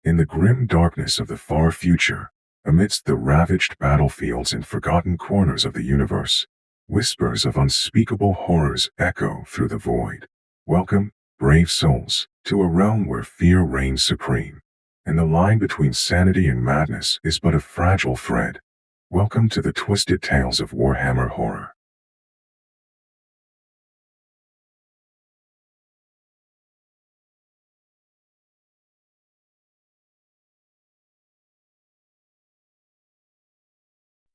In the grim darkness of the far future, amidst the ravaged battlefields and forgotten corners of the universe, whispers of unspeakable horrors echo through the void. Welcome, brave souls, to a realm where fear reigns supreme, and the line between sanity and madness is but a fragile thread. Welcome to the twisted tales of Warhammer Horror.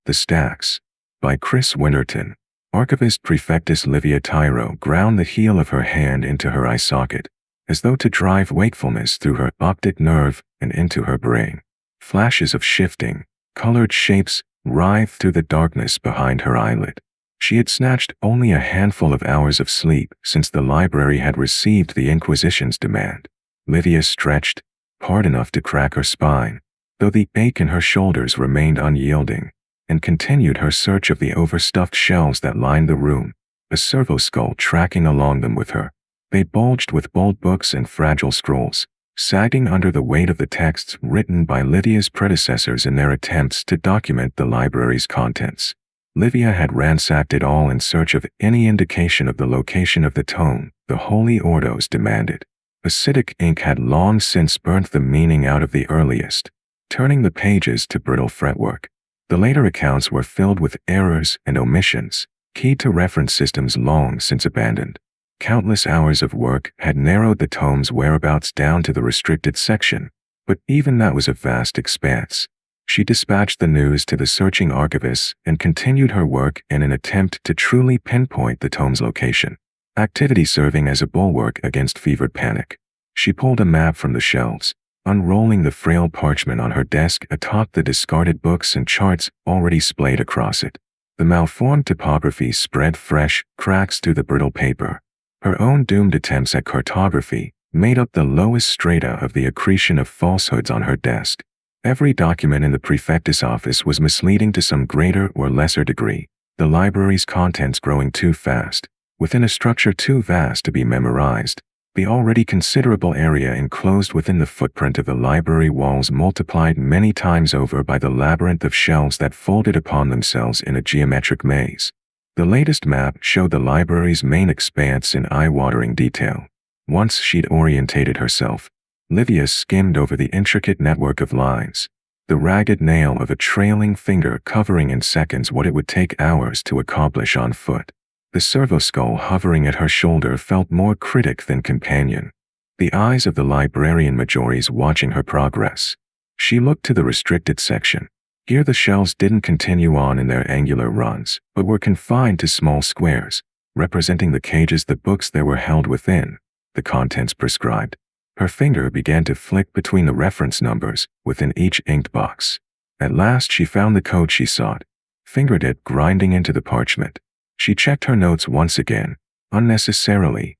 The Stacks, by Chris Winterton. Archivist Prefectus Livia Tyro ground the heel of her hand into her eye socket, as though to drive wakefulness through her optic nerve and into her brain. Flashes of shifting, colored shapes writhed through the darkness behind her eyelid. She had snatched only a handful of hours of sleep since the library had received the Inquisition's demand. Livia stretched, hard enough to crack her spine, though the ache in her shoulders remained unyielding, and continued her search of the overstuffed shelves that lined the room, a servo skull tracking along them with her. They bulged with bold books and fragile scrolls, sagging under the weight of the texts written by Livia's predecessors in their attempts to document the library's contents. Livia had ransacked it all in search of any indication of the location of the tome the Holy Ordos demanded. Acidic ink had long since burnt the meaning out of the earliest, turning the pages to brittle fretwork. The later accounts were filled with errors and omissions, key to reference systems long since abandoned. Countless hours of work had narrowed the tome's whereabouts down to the restricted section, but even that was a vast expanse. She dispatched the news to the searching archivists and continued her work in an attempt to truly pinpoint the tome's location, activity serving as a bulwark against fevered panic. She pulled a map from the shelves, unrolling the frail parchment on her desk atop the discarded books and charts already splayed across it. The malformed typography spread fresh cracks through the brittle paper. Her own doomed attempts at cartography made up the lowest strata of the accretion of falsehoods on her desk. Every document in the prefectus office was misleading to some greater or lesser degree, the library's contents growing too fast, within a structure too vast to be memorized. The already considerable area enclosed within the footprint of the library walls multiplied many times over by the labyrinth of shelves that folded upon themselves in a geometric maze. The latest map showed the library's main expanse in eye-watering detail. Once she'd orientated herself, Livia skimmed over the intricate network of lines, the ragged nail of a trailing finger covering in seconds what it would take hours to accomplish on foot. The servo skull hovering at her shoulder felt more critic than companion, the eyes of the librarian Majoris watching her progress. She looked to the restricted section. Here the shelves didn't continue on in their angular runs, but were confined to small squares, representing the cages the books there were held within, the contents prescribed. Her finger began to flick between the reference numbers within each inked box. At last she found the code she sought, fingered it grinding into the parchment. She checked her notes once again, unnecessarily.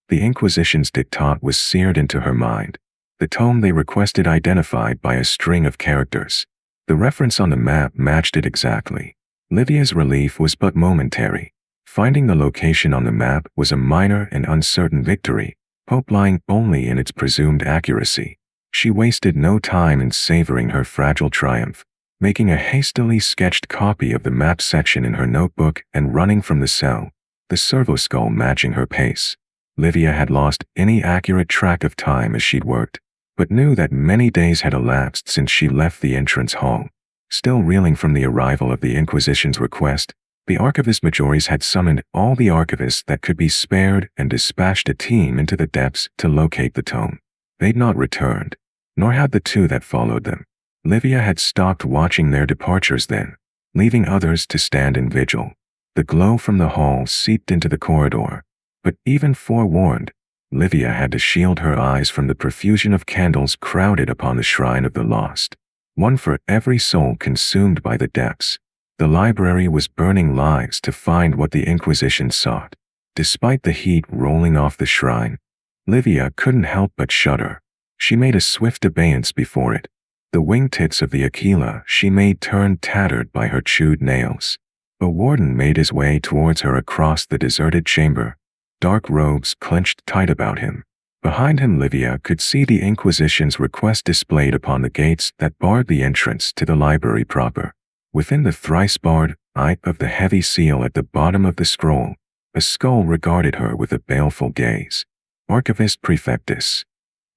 The Inquisition's diktat was seared into her mind, the tome they requested identified by a string of characters. The reference on the map matched it exactly. Livia's relief was but momentary. Finding the location on the map was a minor and uncertain victory, hope lying only in its presumed accuracy. She wasted no time in savoring her fragile triumph, making a hastily sketched copy of the map section in her notebook and running from the cell, the servo skull matching her pace. Livia had lost any accurate track of time as she'd worked, but knew that many days had elapsed since she left the entrance hall. Still reeling from the arrival of the Inquisition's request, the archivist Majoris had summoned all the archivists that could be spared and dispatched a team into the depths to locate the tome. They'd not returned, nor had the two that followed them. Livia had stopped watching their departures then, leaving others to stand in vigil. The glow from the hall seeped into the corridor, but even forewarned, Livia had to shield her eyes from the profusion of candles crowded upon the shrine of the lost, one for every soul consumed by the depths. The library was burning lives to find what the Inquisition sought. Despite the heat rolling off the shrine, Livia couldn't help but shudder. She made a swift abeyance before it. The wingtips of the Aquila she made turned tattered by her chewed nails. A warden made his way towards her across the deserted chamber, dark robes clenched tight about him. Behind him, Livia could see the Inquisition's request displayed upon the gates that barred the entrance to the library proper. Within the thrice-barred eye of the heavy seal at the bottom of the scroll, a skull regarded her with a baleful gaze. Archivist Prefectus.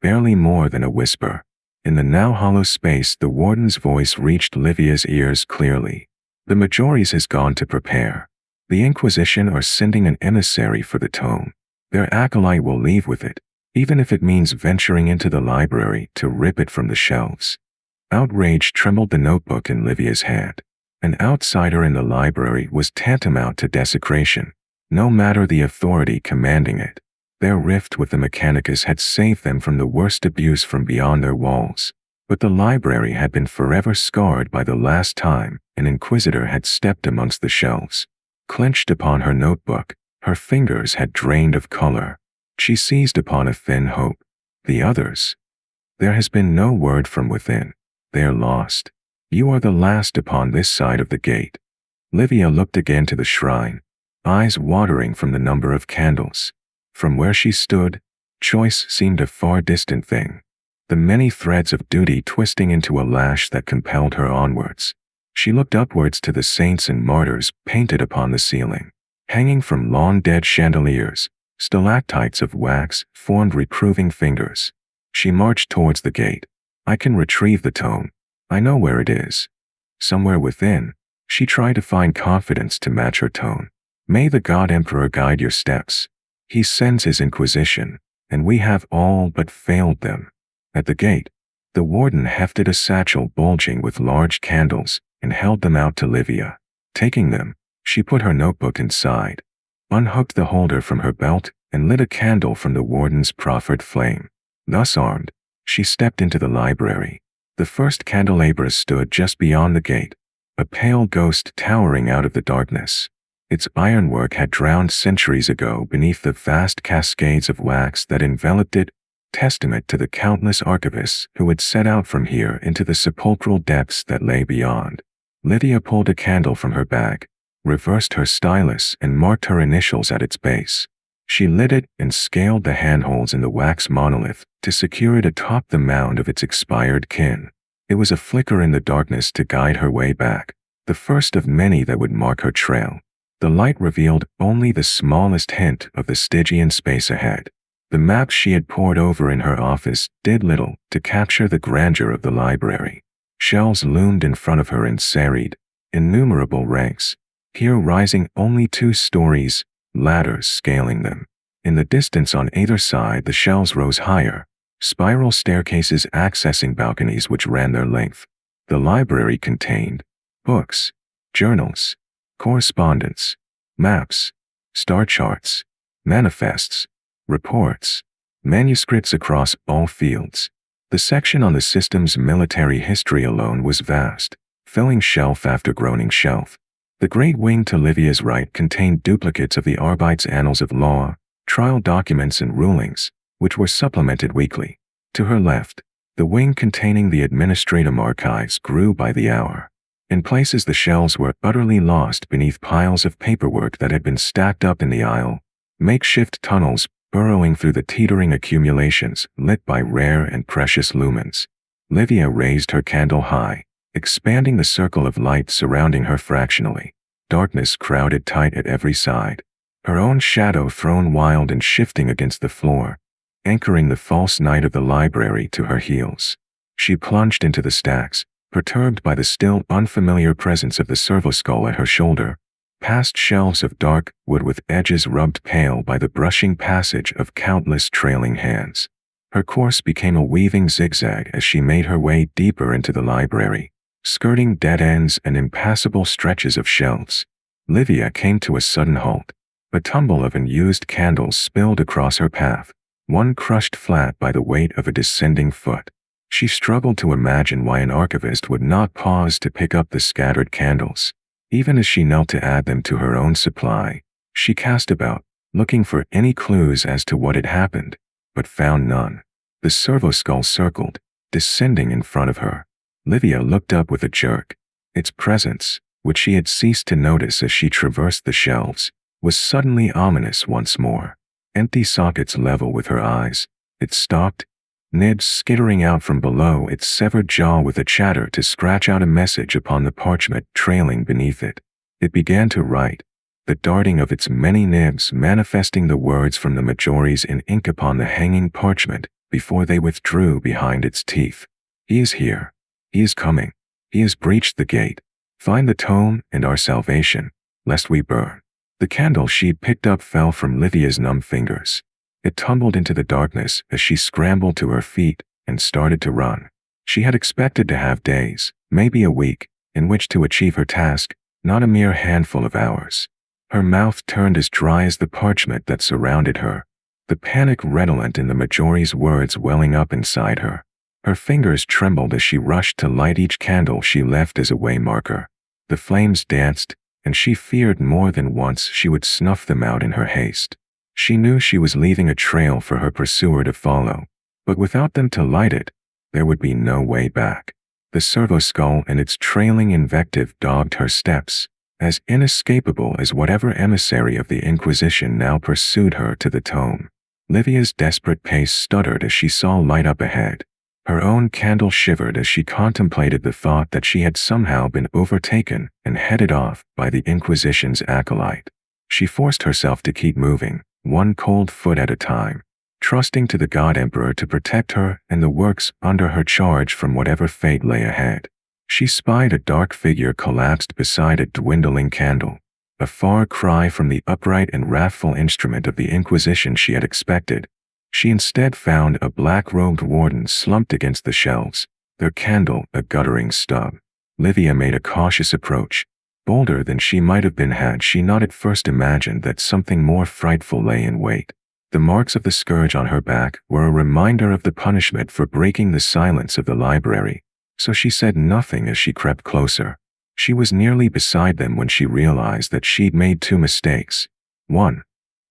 Barely more than a whisper. In the now hollow space, the warden's voice reached Livia's ears clearly. The Majores has gone to prepare. The Inquisition are sending an emissary for the tome. Their acolyte will leave with it, even if it means venturing into the library to rip it from the shelves. Outrage trembled the notebook in Livia's hand. An outsider in the library was tantamount to desecration, no matter the authority commanding it. Their rift with the Mechanicus had saved them from the worst abuse from beyond their walls, but the library had been forever scarred by the last time an inquisitor had stepped amongst the shelves. Clenched upon her notebook, her fingers had drained of color. She seized upon a thin hope. The others. There has been no word from within. They are lost. You are the last upon this side of the gate. Livia looked again to the shrine, eyes watering from the number of candles. From where she stood, choice seemed a far distant thing, the many threads of duty twisting into a lash that compelled her onwards. She looked upwards to the saints and martyrs painted upon the ceiling. Hanging from long-dead chandeliers, stalactites of wax formed reproving fingers. She marched towards the gate. I can retrieve the tome. I know where it is. Somewhere within, she tried to find confidence to match her tone. May the God Emperor guide your steps. He sends his Inquisition, and we have all but failed them. At the gate, the warden hefted a satchel bulging with large candles and held them out to Livia. Taking them, she put her notebook inside, unhooked the holder from her belt, and lit a candle from the warden's proffered flame. Thus armed, she stepped into the library. The first candelabra stood just beyond the gate, a pale ghost towering out of the darkness. Its ironwork had drowned centuries ago beneath the vast cascades of wax that enveloped it, testament to the countless archivists who had set out from here into the sepulchral depths that lay beyond. Livia pulled a candle from her bag, reversed her stylus, and marked her initials at its base. She lit it and scaled the handholds in the wax monolith to secure it atop the mound of its expired kin. It was a flicker in the darkness to guide her way back, the first of many that would mark her trail. The light revealed only the smallest hint of the Stygian space ahead. The maps she had pored over in her office did little to capture the grandeur of the library. Shelves loomed in front of her in serried, innumerable ranks, here rising only 2 stories, ladders scaling them. In the distance on either side the shelves rose higher, spiral staircases accessing balconies which ran their length. The library contained books, journals, correspondence, maps, star charts, manifests, reports, manuscripts across all fields. The section on the system's military history alone was vast, filling shelf after groaning shelf. The great wing to Livia's right contained duplicates of the Arbite's annals of law, trial documents and rulings, which were supplemented weekly. To her left, the wing containing the administrative archives grew by the hour. In places the shelves were utterly lost beneath piles of paperwork that had been stacked up in the aisle, makeshift tunnels burrowing through the teetering accumulations lit by rare and precious lumens. Livia raised her candle high, expanding the circle of light surrounding her fractionally. Darkness crowded tight at every side, her own shadow thrown wild and shifting against the floor, anchoring the false night of the library to her heels. She plunged into the stacks, perturbed by the still unfamiliar presence of the servoskull at her shoulder, past shelves of dark wood with edges rubbed pale by the brushing passage of countless trailing hands. Her course became a weaving zigzag as she made her way deeper into the library, skirting dead ends and impassable stretches of shelves. Livia came to a sudden halt. A tumble of unused candles spilled across her path, one crushed flat by the weight of a descending foot. She struggled to imagine why an archivist would not pause to pick up the scattered candles. Even as she knelt to add them to her own supply, she cast about, looking for any clues as to what had happened, but found none. The servoskull circled, descending in front of her. Livia looked up with a jerk. Its presence, which she had ceased to notice as she traversed the shelves, was suddenly ominous once more. Empty sockets level with her eyes, It stopped, nibs skittering out from below its severed jaw with a chatter to scratch out a message upon the parchment trailing beneath it. It began to write, the darting of its many nibs manifesting the words from the Majoris in ink upon the hanging parchment before they withdrew behind its teeth. He is here. He is coming. He has breached the gate. Find the tome and our salvation, lest we burn. The candle she'd picked up fell from Livia's numb fingers. It tumbled into the darkness as she scrambled to her feet and started to run. She had expected to have days, maybe a week, in which to achieve her task, not a mere handful of hours. Her mouth turned as dry as the parchment that surrounded her, the panic redolent in the Majori's words welling up inside her. Her fingers trembled as she rushed to light each candle she left as a waymarker. The flames danced, and she feared more than once she would snuff them out in her haste. She knew she was leaving a trail for her pursuer to follow, but without them to light it, there would be no way back. The servo skull and its trailing invective dogged her steps, as inescapable as whatever emissary of the Inquisition now pursued her to the tome. Livia's desperate pace stuttered as she saw light up ahead. Her own candle shivered as she contemplated the thought that she had somehow been overtaken and headed off by the Inquisition's acolyte. She forced herself to keep moving, one cold foot at a time, trusting to the God Emperor to protect her and the works under her charge from whatever fate lay ahead. She spied a dark figure collapsed beside a dwindling candle, a far cry from the upright and wrathful instrument of the Inquisition she had expected. She instead found a black-robed warden slumped against the shelves, their candle a guttering stub. Livia made a cautious approach, bolder than she might have been had she not at first imagined that something more frightful lay in wait. The marks of the scourge on her back were a reminder of the punishment for breaking the silence of the library, so she said nothing as she crept closer. She was nearly beside them when she realized that she'd made two mistakes. 1.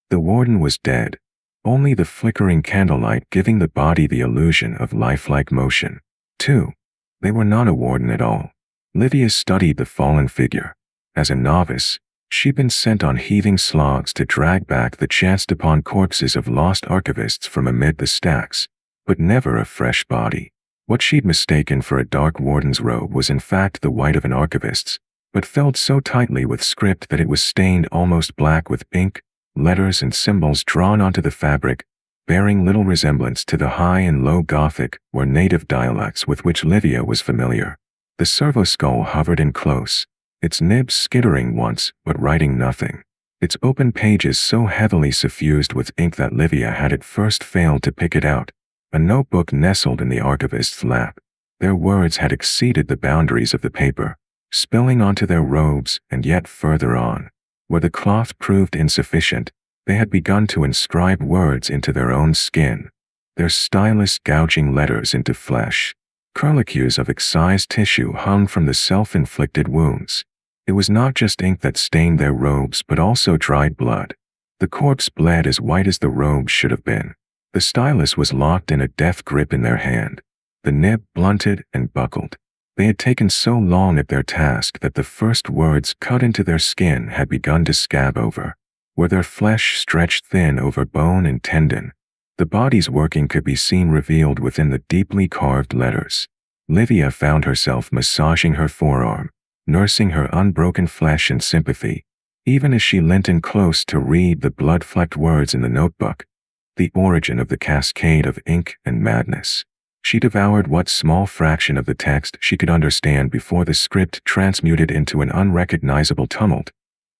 The warden was dead, only the flickering candlelight giving the body the illusion of lifelike motion. 2. They were not a warden at all. Livia studied the fallen figure. As a novice, she'd been sent on heaving slogs to drag back the chanced-upon corpses of lost archivists from amid the stacks, but never a fresh body. What she'd mistaken for a dark warden's robe was in fact the white of an archivist's, but filled so tightly with script that it was stained almost black with ink, letters and symbols drawn onto the fabric, bearing little resemblance to the High and Low Gothic or native dialects with which Livia was familiar. The servo skull hovered in close, its nibs skittering once but writing nothing, its open pages so heavily suffused with ink that Livia had at first failed to pick it out. A notebook nestled in the archivist's lap. Their words had exceeded the boundaries of the paper, spilling onto their robes and yet further on. Where the cloth proved insufficient, they had begun to inscribe words into their own skin, their stylus gouging letters into flesh. Curlicues of excised tissue hung from the self-inflicted wounds. It was not just ink that stained their robes but also dried blood. The corpse bled as white as the robes should have been. The stylus was locked in a death grip in their hand, the nib blunted and buckled. They had taken so long at their task that the first words cut into their skin had begun to scab over, where their flesh stretched thin over bone and tendon. The body's working could be seen revealed within the deeply carved letters. Livia found herself massaging her forearm, nursing her unbroken flesh in sympathy, even as she leant in close to read the blood-flecked words in the notebook. The origin of the cascade of ink and madness. She devoured what small fraction of the text she could understand before the script transmuted into an unrecognizable tumult.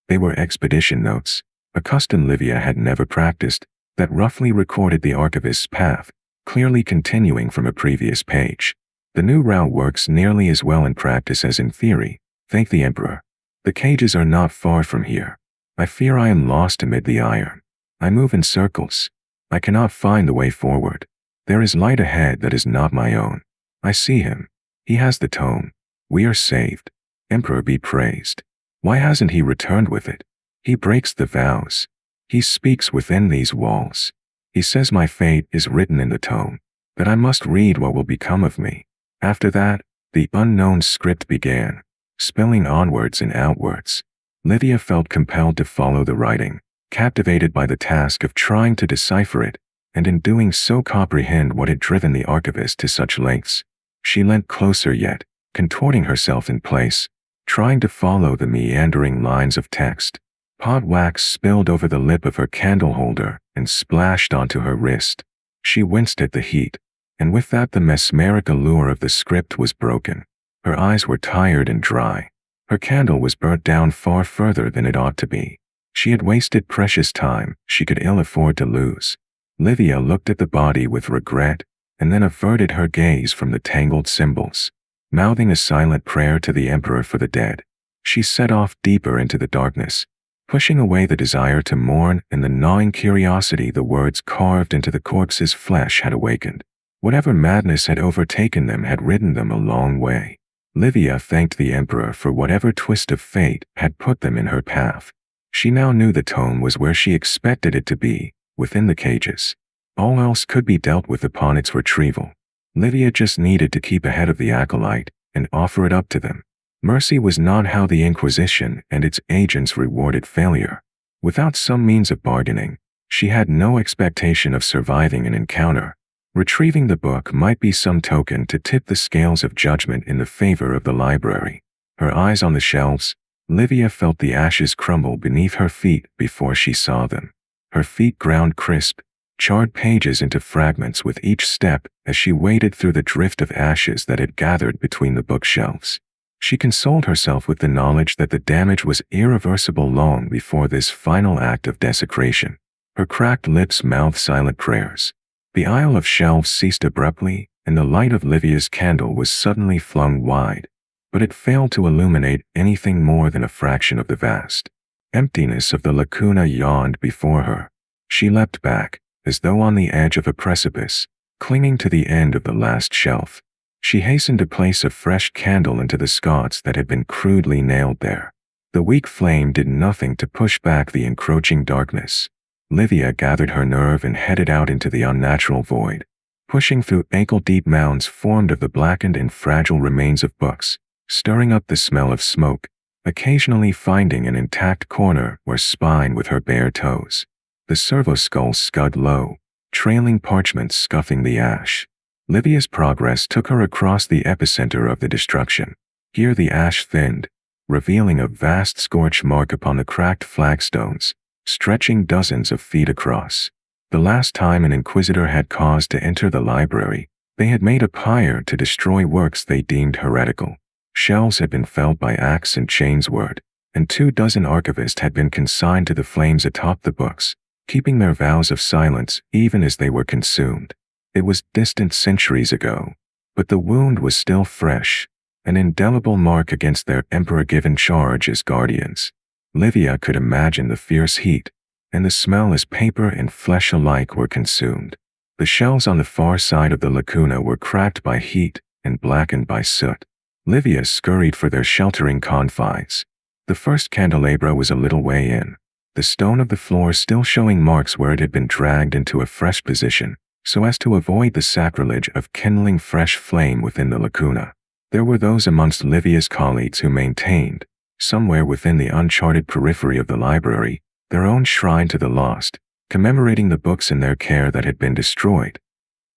They were expedition notes, a custom Livia had never practiced, that roughly recorded the archivist's path, clearly continuing from a previous page. The new route works nearly as well in practice as in theory, thank the Emperor. The cages are not far from here. I fear I am lost amid the iron. I move in circles. I cannot find the way forward. There is light ahead that is not my own. I see him. He has the tome. We are saved. Emperor be praised. Why hasn't he returned with it? He breaks the vows. He speaks within these walls. He says my fate is written in the tome, that I must read what will become of me. After that, the unknown script began, spilling onwards and outwards. Livia felt compelled to follow the writing, captivated by the task of trying to decipher it, and in doing so comprehend what had driven the archivist to such lengths. She leant closer yet, contorting herself in place, trying to follow the meandering lines of text. Pot wax spilled over the lip of her candle holder and splashed onto her wrist. She winced at the heat, and with that the mesmeric allure of the script was broken. Her eyes were tired and dry. Her candle was burnt down far further than it ought to be. She had wasted precious time she could ill afford to lose. Livia looked at the body with regret, and then averted her gaze from the tangled symbols. Mouthing a silent prayer to the Emperor for the dead, she set off deeper into the darkness, pushing away the desire to mourn and the gnawing curiosity the words carved into the corpse's flesh had awakened. Whatever madness had overtaken them had ridden them a long way. Livia thanked the Emperor for whatever twist of fate had put them in her path. She now knew the tome was where she expected it to be, within the cages. All else could be dealt with upon its retrieval. Livia just needed to keep ahead of the acolyte and offer it up to them. Mercy was not how the Inquisition and its agents rewarded failure. Without some means of bargaining, she had no expectation of surviving an encounter. Retrieving the book might be some token to tip the scales of judgment in the favor of the library. Her eyes on the shelves, Livia felt the ashes crumble beneath her feet before she saw them. Her feet ground crisp, charred pages into fragments with each step as she waded through the drift of ashes that had gathered between the bookshelves. She consoled herself with the knowledge that the damage was irreversible long before this final act of desecration. Her cracked lips mouthed silent prayers. The aisle of shelves ceased abruptly, and the light of Livia's candle was suddenly flung wide, but it failed to illuminate anything more than a fraction of the vast emptiness of the lacuna yawned before her. She leapt back, as though on the edge of a precipice, clinging to the end of the last shelf. She hastened to place a fresh candle into the sconce that had been crudely nailed there. The weak flame did nothing to push back the encroaching darkness. Livia gathered her nerve and headed out into the unnatural void, pushing through ankle-deep mounds formed of the blackened and fragile remains of books, stirring up the smell of smoke, occasionally finding an intact corner or spine with her bare toes. The servo-skull scud low, trailing parchments scuffing the ash. Livia's progress took her across the epicenter of the destruction. Here the ash thinned, revealing a vast scorch mark upon the cracked flagstones, stretching dozens of feet across. The last time an inquisitor had cause to enter the library, they had made a pyre to destroy works they deemed heretical. Shelves had been felled by axe and chainsword, and 24 archivists had been consigned to the flames atop the books, keeping their vows of silence even as they were consumed. It was distant centuries ago, but the wound was still fresh, an indelible mark against their emperor-given charge as guardians. Livia could imagine the fierce heat, and the smell as paper and flesh alike were consumed. The shelves on the far side of the lacuna were cracked by heat and blackened by soot. Livia scurried for their sheltering confines. The first candelabra was a little way in, the stone of the floor still showing marks where it had been dragged into a fresh position, so as to avoid the sacrilege of kindling fresh flame within the lacuna. There were those amongst Livia's colleagues who maintained, somewhere within the uncharted periphery of the library, their own shrine to the lost, commemorating the books in their care that had been destroyed.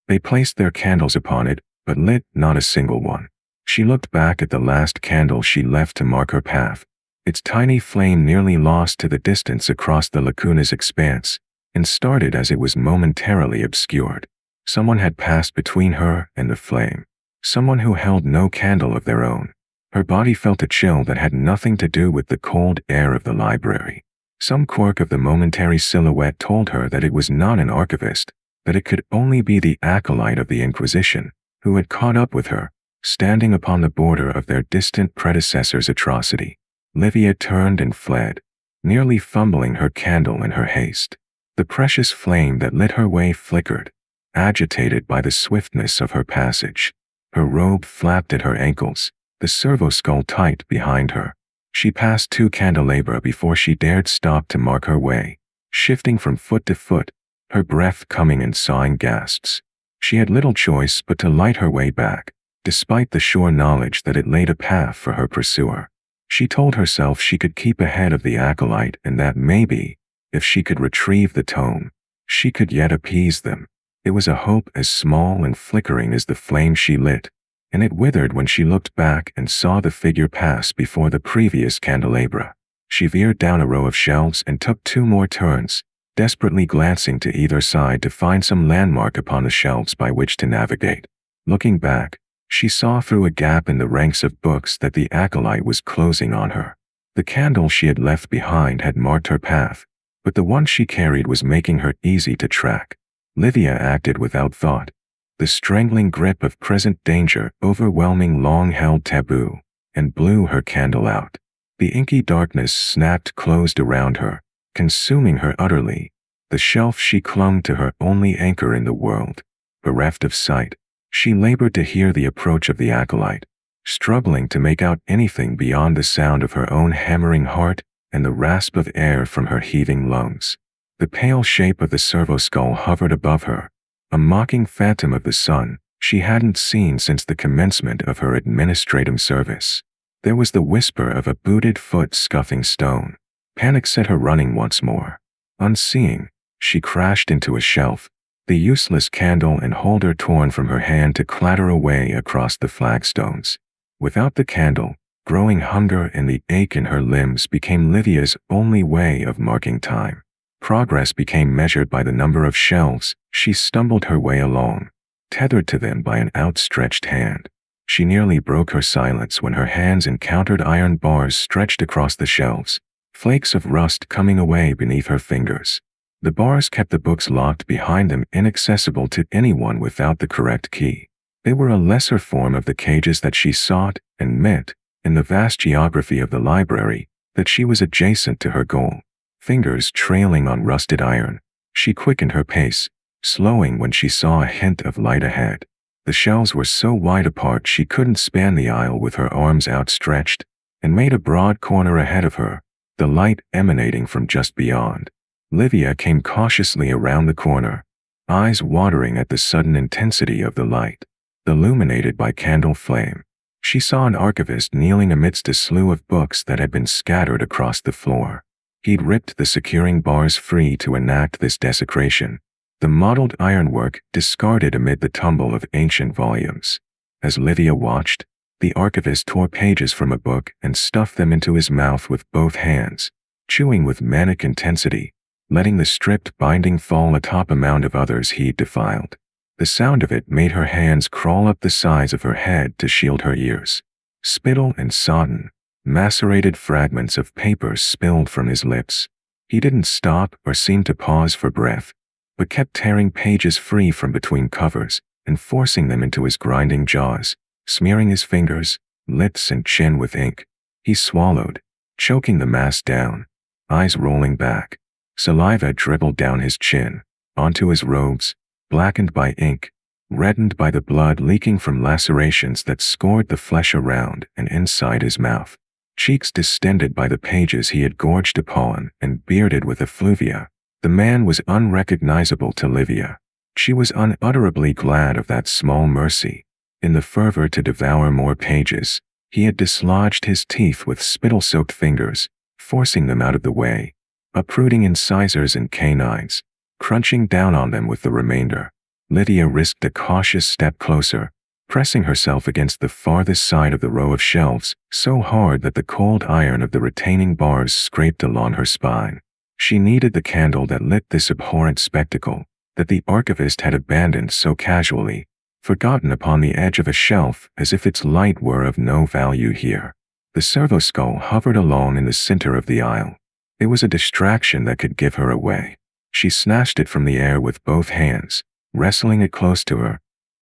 They placed their candles upon it, but lit not a single one. She looked back at the last candle she left to mark her path, its tiny flame nearly lost to the distance across the lacuna's expanse, and started as it was momentarily obscured. Someone had passed between her and the flame, someone who held no candle of their own. Her body felt a chill that had nothing to do with the cold air of the library. Some quirk of the momentary silhouette told her that it was not an archivist, that it could only be the acolyte of the Inquisition, who had caught up with her, standing upon the border of their distant predecessor's atrocity. Livia turned and fled, nearly fumbling her candle in her haste. The precious flame that lit her way flickered, agitated by the swiftness of her passage. Her robe flapped at her ankles, the servo-skull tight behind her. She passed 2 candelabra before she dared stop to mark her way, shifting from foot to foot, her breath coming in sighing gasps. She had little choice but to light her way back, despite the sure knowledge that it laid a path for her pursuer. She told herself she could keep ahead of the acolyte and that maybe, if she could retrieve the tome, She could yet appease them. It was a hope as small and flickering as the flame she lit, and it withered when she looked back and saw the figure pass before the previous candelabra. She veered down a row of shelves and took 2 more turns, desperately glancing to either side to find some landmark upon the shelves by which to navigate. Looking back, she saw through a gap in the ranks of books that the acolyte was closing on her. The candle she had left behind had marked her path, but the one she carried was making her easy to track. Livia acted without thought, the strangling grip of present danger overwhelming long-held taboo, and blew her candle out. The inky darkness snapped closed around her, consuming her utterly, the shelf she clung to her only anchor in the world. Bereft of sight, she labored to hear the approach of the acolyte, struggling to make out anything beyond the sound of her own hammering heart and the rasp of air from her heaving lungs. The pale shape of the servo-skull hovered above her, a mocking phantom of the sun she hadn't seen since the commencement of her administrative service. There was the whisper of a booted foot scuffing stone. Panic set her running once more. Unseeing, she crashed into a shelf, the useless candle and holder torn from her hand to clatter away across the flagstones. Without the candle, growing hunger and the ache in her limbs became Livia's only way of marking time. Progress became measured by the number of shelves she stumbled her way along, tethered to them by an outstretched hand. She nearly broke her silence when her hands encountered iron bars stretched across the shelves, flakes of rust coming away beneath her fingers. The bars kept the books locked behind them, inaccessible to anyone without the correct key. They were a lesser form of the cages that she sought and met in the vast geography of the library that she was adjacent to her goal. Fingers trailing on rusted iron, she quickened her pace, slowing when she saw a hint of light ahead. The shelves were so wide apart she couldn't span the aisle with her arms outstretched, and made a broad corner ahead of her, the light emanating from just beyond. Livia came cautiously around the corner, eyes watering at the sudden intensity of the light. Illuminated by candle flame, she saw an archivist kneeling amidst a slew of books that had been scattered across the floor. He'd ripped the securing bars free to enact this desecration, the mottled ironwork discarded amid the tumble of ancient volumes. As Livia watched, the archivist tore pages from a book and stuffed them into his mouth with both hands, chewing with manic intensity, letting the stripped binding fall atop a mound of others he'd defiled. The sound of it made her hands crawl up the sides of her head to shield her ears. Spittle and sodden, macerated fragments of paper spilled from his lips. He didn't stop or seem to pause for breath, but kept tearing pages free from between covers and forcing them into his grinding jaws, smearing his fingers, lips and chin with ink. He swallowed, choking the mass down, eyes rolling back. Saliva dribbled down his chin, onto his robes, blackened by ink, reddened by the blood leaking from lacerations that scored the flesh around and inside his mouth. Cheeks distended by the pages he had gorged upon and bearded with effluvia, the man was unrecognizable to Livia. She was unutterably glad of that small mercy. In the fervor to devour more pages, he had dislodged his teeth with spittle-soaked fingers, forcing them out of the way, uprooting incisors and canines, crunching down on them with the remainder. Livia risked a cautious step closer, pressing herself against the farthest side of the row of shelves so hard that the cold iron of the retaining bars scraped along her spine. She needed the candle that lit this abhorrent spectacle, that the archivist had abandoned so casually, forgotten upon the edge of a shelf as if its light were of no value here. The servo-skull hovered alone in the center of the aisle. It was a distraction that could give her away. She snatched it from the air with both hands, wrestling it close to her,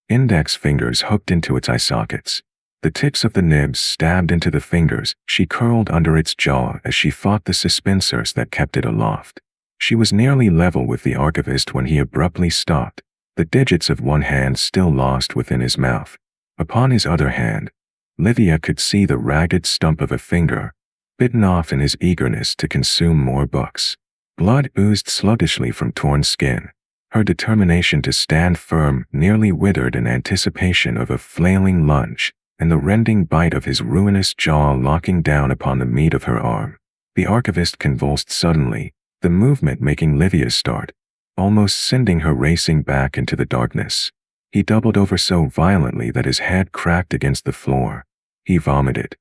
index fingers hooked into its eye sockets. The tips of the nibs stabbed into the fingers she curled under its jaw as she fought the suspensors that kept it aloft. She was nearly level with the archivist when he abruptly stopped, the digits of one hand still lost within his mouth. Upon his other hand, Livia could see the ragged stump of a finger, bitten off in his eagerness to consume more books. Blood oozed sluggishly from torn skin. Her determination to stand firm nearly withered in anticipation of a flailing lunge and the rending bite of his ruinous jaw locking down upon the meat of her arm. The archivist convulsed suddenly, the movement making Livia start, almost sending her racing back into the darkness. He doubled over so violently that his head cracked against the floor. He vomited.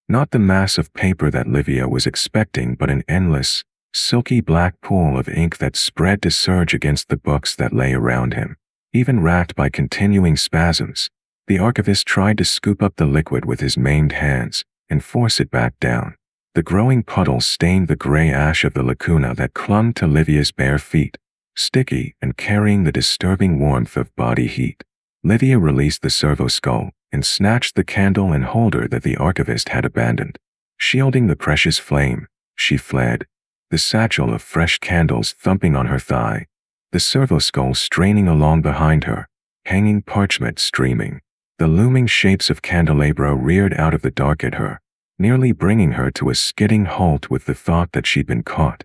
Not the mass of paper that Livia was expecting, but an endless, silky black pool of ink that spread to surge against the books that lay around him. Even racked by continuing spasms, the archivist tried to scoop up the liquid with his maimed hands and force it back down. The growing puddle stained the gray ash of the lacuna that clung to Livia's bare feet, sticky and carrying the disturbing warmth of body heat. Livia released the servo skull and snatched the candle and holder that the archivist had abandoned. Shielding the precious flame, she fled, the satchel of fresh candles thumping on her thigh, the servo skull straining along behind her, hanging parchment streaming. The looming shapes of candelabra reared out of the dark at her, nearly bringing her to a skidding halt with the thought that she'd been caught,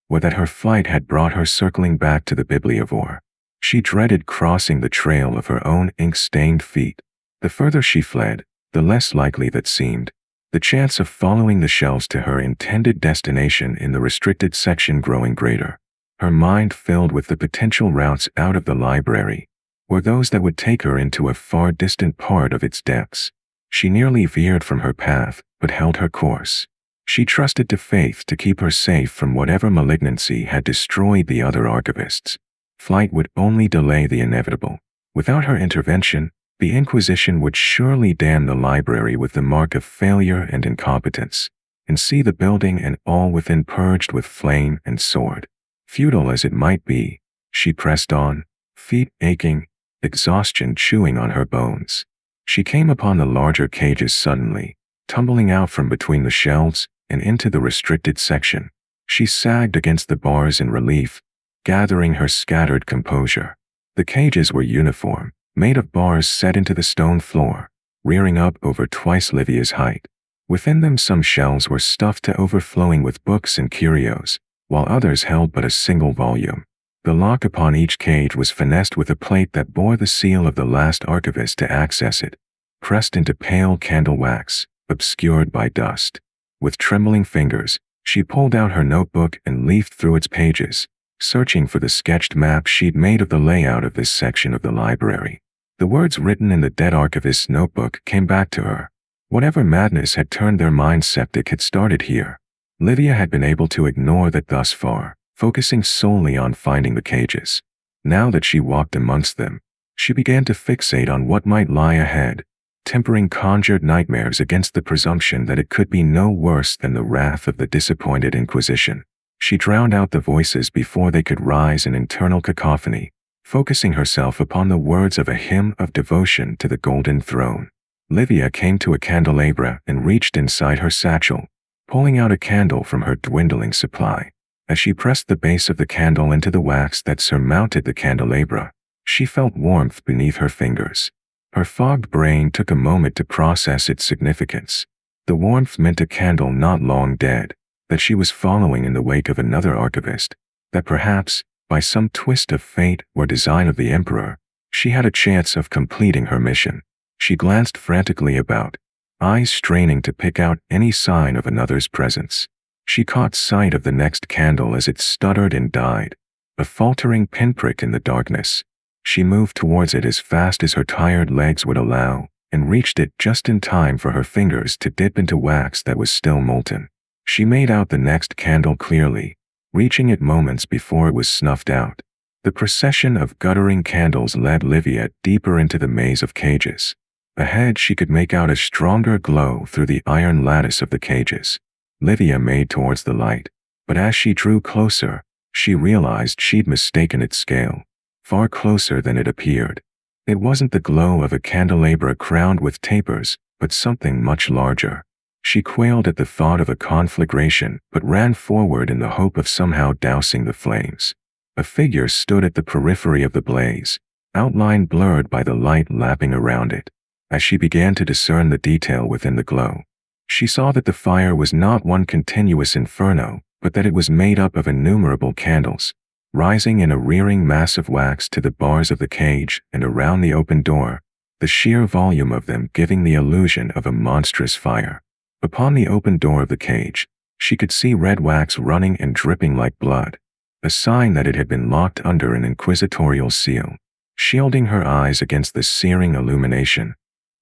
or that her flight had brought her circling back to the bibliovore. She dreaded crossing the trail of her own ink-stained feet. The further she fled, the less likely that seemed. The chance of following the shelves to her intended destination in the restricted section growing greater. Her mind filled with the potential routes out of the library, or those that would take her into a far distant part of its depths. She nearly veered from her path, but held her course. She trusted to faith to keep her safe from whatever malignancy had destroyed the other archivists. Flight would only delay the inevitable. Without her intervention, the Inquisition would surely damn the library with the mark of failure and incompetence, and see the building and all within purged with flame and sword. Futile as it might be, she pressed on, feet aching, exhaustion chewing on her bones. She came upon the larger cages suddenly, tumbling out from between the shelves and into the restricted section. She sagged against the bars in relief, gathering her scattered composure. The cages were uniform, made of bars set into the stone floor, rearing up over twice Livia's height. Within them some shelves were stuffed to overflowing with books and curios, while others held but a single volume. The lock upon each cage was finessed with a plate that bore the seal of the last archivist to access it, pressed into pale candle wax, obscured by dust. With trembling fingers, she pulled out her notebook and leafed through its pages, searching for the sketched map she'd made of the layout of this section of the library. The words written in the dead archivist's notebook came back to her. Whatever madness had turned their minds septic had started here. Livia had been able to ignore that thus far, focusing solely on finding the cages. Now that she walked amongst them, she began to fixate on what might lie ahead, tempering conjured nightmares against the presumption that it could be no worse than the wrath of the disappointed Inquisition. She drowned out the voices before they could rise in internal cacophony, focusing herself upon the words of a hymn of devotion to the Golden Throne. Livia came to a candelabra and reached inside her satchel, pulling out a candle from her dwindling supply. As she pressed the base of the candle into the wax that surmounted the candelabra, she felt warmth beneath her fingers. Her fogged brain took a moment to process its significance. The warmth meant a candle not long dead, that she was following in the wake of another archivist, that perhaps, by some twist of fate or design of the Emperor, she had a chance of completing her mission. She glanced frantically about, eyes straining to pick out any sign of another's presence. She caught sight of the next candle as it stuttered and died, a faltering pinprick in the darkness. She moved towards it as fast as her tired legs would allow, and reached it just in time for her fingers to dip into wax that was still molten. She made out the next candle clearly, reaching it moments before it was snuffed out. The procession of guttering candles led Livia deeper into the maze of cages. Ahead she could make out a stronger glow through the iron lattice of the cages. Livia made towards the light, but as she drew closer, she realized she'd mistaken its scale. Far closer than it appeared. It wasn't the glow of a candelabra crowned with tapers, but something much larger. She quailed at the thought of a conflagration, but ran forward in the hope of somehow dousing the flames. A figure stood at the periphery of the blaze, outline blurred by the light lapping around it. As she began to discern the detail within the glow, she saw that the fire was not one continuous inferno, but that it was made up of innumerable candles, rising in a rearing mass of wax to the bars of the cage and around the open door, the sheer volume of them giving the illusion of a monstrous fire. Upon the open door of the cage, she could see red wax running and dripping like blood. a sign that it had been locked under an inquisitorial seal. Shielding her eyes against the searing illumination,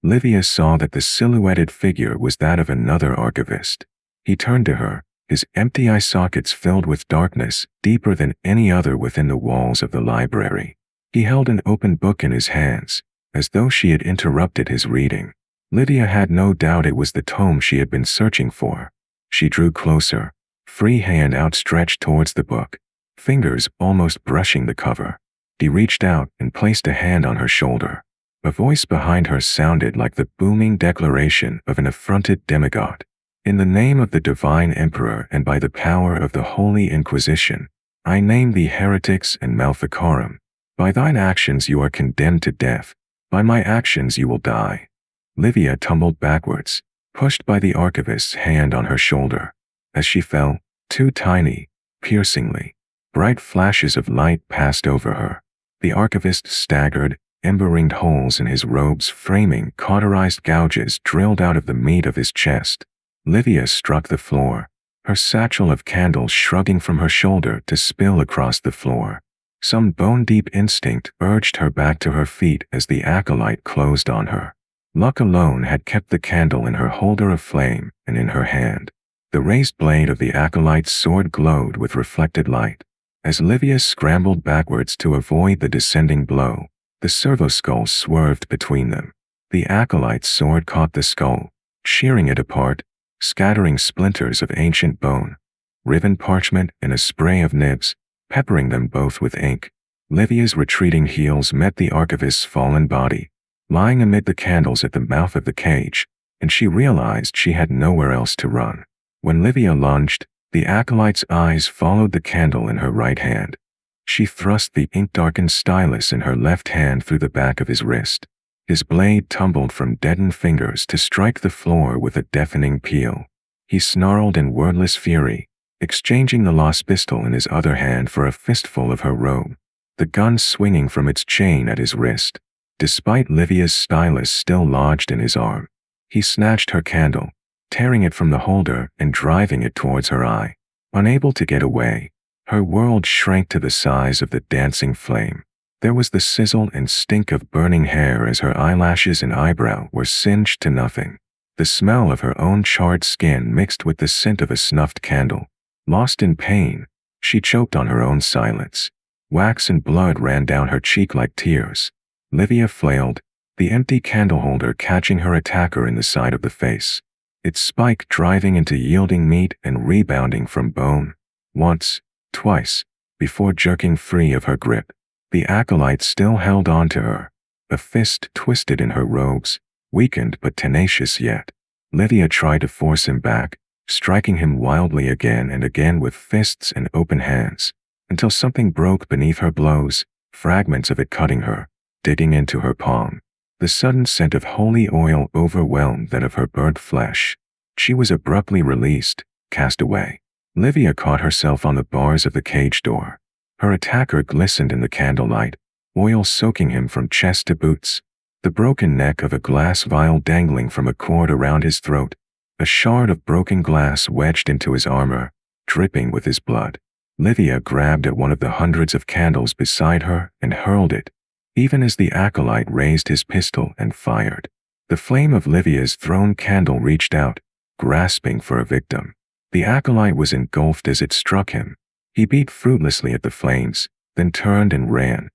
Livia saw that the silhouetted figure was that of another archivist. He turned to her, his empty eye sockets filled with darkness deeper than any other within the walls of the library. He held an open book in his hands, as though she had interrupted his reading. Lydia had no doubt it was the tome she had been searching for. She drew closer, free hand outstretched towards the book, fingers almost brushing the cover. He reached out and placed a hand on her shoulder. A voice behind her sounded like the booming declaration of an affronted demigod. In the name of the divine emperor and by the power of the Holy Inquisition, I name thee heretics and maleficarum. By thine actions you are condemned to death. By my actions you will die. Livia tumbled backwards, pushed by the archivist's hand on her shoulder. As she fell, two tiny, piercingly bright flashes of light passed over her. The archivist staggered, ember-ringed holes in his robe's framing cauterized gouges drilled out of the meat of his chest. Livia struck the floor, her satchel of candles shrugging from her shoulder to spill across the floor. Some bone-deep instinct urged her back to her feet as the acolyte closed on her. Luck alone had kept the candle in her holder of flame and in her hand. The raised blade of the acolyte's sword glowed with reflected light. As Livia scrambled backwards to avoid the descending blow, the servo-skull swerved between them. The acolyte's sword caught the skull, shearing it apart, scattering splinters of ancient bone, riven parchment and a spray of nibs, peppering them both with ink. Livia's retreating heels met the archivist's fallen body, lying amid the candles at the mouth of the cage, and she realized she had nowhere else to run. When Livia lunged, the acolyte's eyes followed the candle in her right hand. She thrust the ink-darkened stylus in her left hand through the back of his wrist. His blade tumbled from deadened fingers to strike the floor with a deafening peal. He snarled in wordless fury, exchanging the lost pistol in his other hand for a fistful of her robe, the gun swinging from its chain at his wrist. Despite Livia's stylus still lodged in his arm, he snatched her candle, tearing it from the holder and driving it towards her eye. Unable to get away, her world shrank to the size of the dancing flame. There was the sizzle and stink of burning hair as her eyelashes and eyebrow were singed to nothing. The smell of her own charred skin mixed with the scent of a snuffed candle. Lost in pain, she choked on her own silence. Wax and blood ran down her cheek like tears. Livia flailed, the empty candle holder catching her attacker in the side of the face, its spike driving into yielding meat and rebounding from bone. Once, twice, before jerking free of her grip. The acolyte still held on to her, a fist twisted in her robes, weakened but tenacious yet. Livia tried to force him back, striking him wildly again and again with fists and open hands, until something broke beneath her blows, fragments of it cutting her, digging into her palm. The sudden scent of holy oil overwhelmed that of her burnt flesh. She was abruptly released, cast away. Livia caught herself on the bars of the cage door. Her attacker glistened in the candlelight, oil soaking him from chest to boots, the broken neck of a glass vial dangling from a cord around his throat, a shard of broken glass wedged into his armor, dripping with his blood. Livia grabbed at one of the hundreds of candles beside her and hurled it, even as the acolyte raised his pistol and fired. The flame of Livia's thrown candle reached out, grasping for a victim. The acolyte was engulfed as it struck him. He beat fruitlessly at the flames, then turned and ran,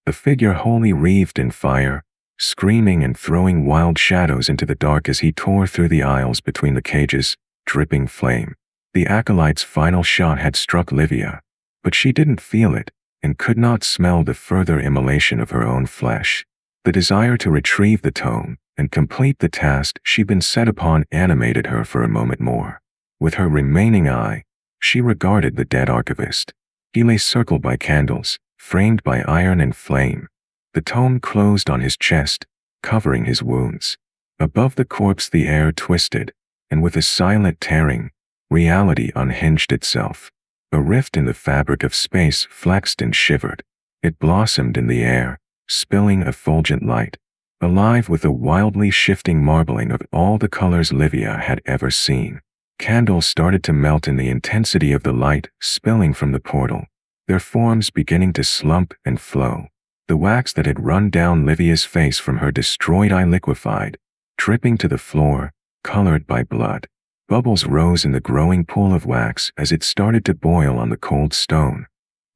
the figure wholly wreathed in fire, screaming and throwing wild shadows into the dark as he tore through the aisles between the cages, dripping flame. The acolyte's final shot had struck Livia, but she didn't feel it, and could not smell the further immolation of her own flesh. The desire to retrieve the tome and complete the task she'd been set upon animated her for a moment more. With her remaining eye, she regarded the dead archivist. He lay circled by candles, framed by iron and flame. The tome closed on his chest, covering his wounds. Above the corpse the air twisted, and with a silent tearing, reality unhinged itself. A rift in the fabric of space flexed and shivered. It blossomed in the air, spilling effulgent light, alive with a wildly shifting marbling of all the colors Livia had ever seen. Candles started to melt in the intensity of the light spilling from the portal, their forms beginning to slump and flow. The wax that had run down Livia's face from her destroyed eye liquefied, dripping to the floor, colored by blood. Bubbles rose in the growing pool of wax as it started to boil on the cold stone.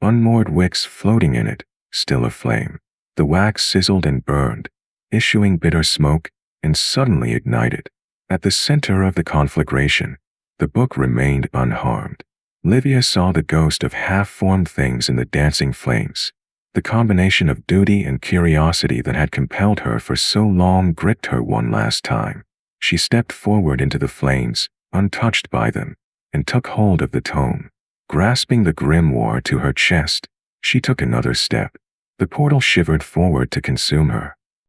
Unmoored wicks floating in it, still aflame. The wax sizzled and burned, issuing bitter smoke, and suddenly ignited. At the center of the conflagration, the book remained unharmed. Livia saw the ghost of half-formed things in the dancing flames. The combination of duty and curiosity that had compelled her for so long gripped her one last time. She stepped forward into the flames, untouched by them, and took hold of the tome. Grasping the grimoire to her chest, she took another step. The portal shivered forward to consume her.